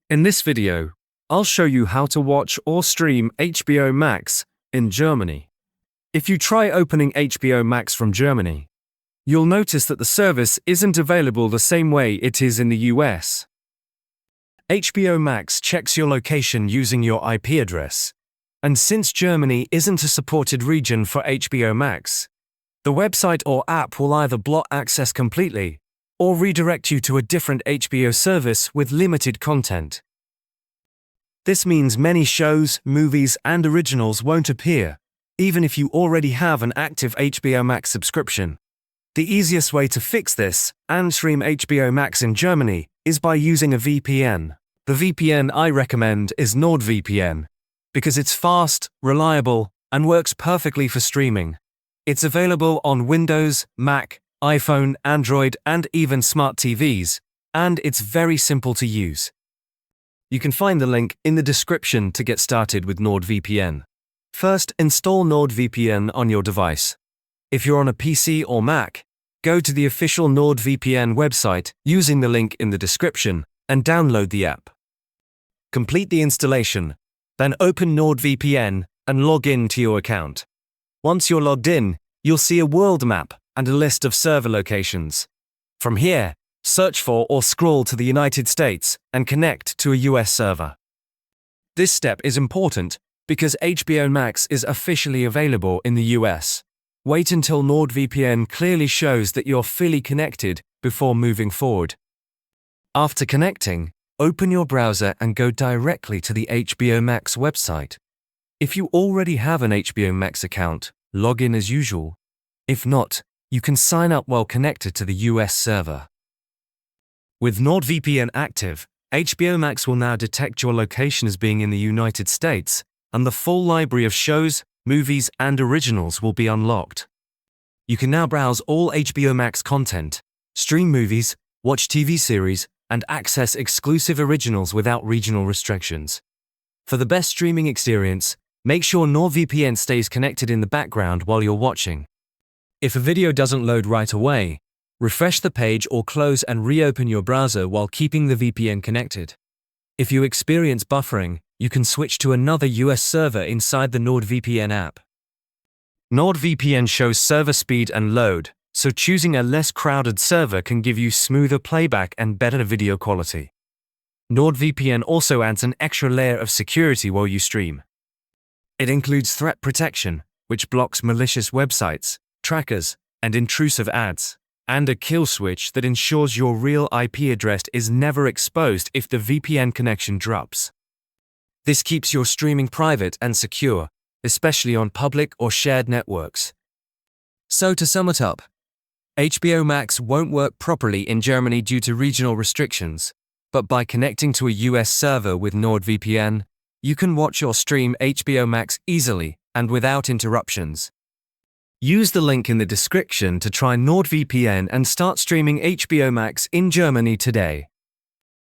In this video, I'll show you how to watch or stream HBO Max in Germany. If you try opening HBO Max from Germany, you'll notice that the service isn't available the same way it is in the US. HBO Max checks your location using your IP address, and since Germany isn't a supported region for HBO Max, the website or app will either block access completely or redirect you to a different HBO service with limited content. This means many shows, movies, and originals won't appear, even if you already have an active HBO Max subscription. The easiest way to fix this and stream HBO Max in Germany is by using a VPN. The VPN I recommend is NordVPN, because it's fast, reliable, and works perfectly for streaming. It's available on Windows, Mac, iPhone, Android, and even smart TVs, and it's very simple to use. You can find the link in the description to get started with NordVPN. First, install NordVPN on your device. If you're on a PC or Mac, go to the official NordVPN website using the link in the description and download the app. Complete the installation, then open NordVPN and log in to your account. Once you're logged in, you'll see a world map and a list of server locations. From here, search for or scroll to the United States and connect to a US server. This step is important because HBO Max is officially available in the US. Wait until NordVPN clearly shows that you're fully connected before moving forward. After connecting, open your browser and go directly to the HBO Max website. If you already have an HBO Max account, log in as usual. If not, you can sign up while connected to the US server. With NordVPN active, HBO Max will now detect your location as being in the United States, and the full library of shows, movies, and originals will be unlocked. You can now browse all HBO Max content, stream movies, watch TV series, and access exclusive originals without regional restrictions. For the best streaming experience, make sure NordVPN stays connected in the background while you're watching. If a video doesn't load right away, refresh the page or close and reopen your browser while keeping the VPN connected. If you experience buffering, you can switch to another US server inside the NordVPN app. NordVPN shows server speed and load, so choosing a less crowded server can give you smoother playback and better video quality. NordVPN also adds an extra layer of security while you stream. It includes threat protection, which blocks malicious websites, trackers, and intrusive ads, and a kill switch that ensures your real IP address is never exposed if the VPN connection drops. This keeps your streaming private and secure, especially on public or shared networks. So to sum it up, HBO Max won't work properly in Germany due to regional restrictions, but by connecting to a US server with NordVPN, you can watch or stream HBO Max easily and without interruptions. Use the link in the description to try NordVPN and start streaming HBO Max in Germany today.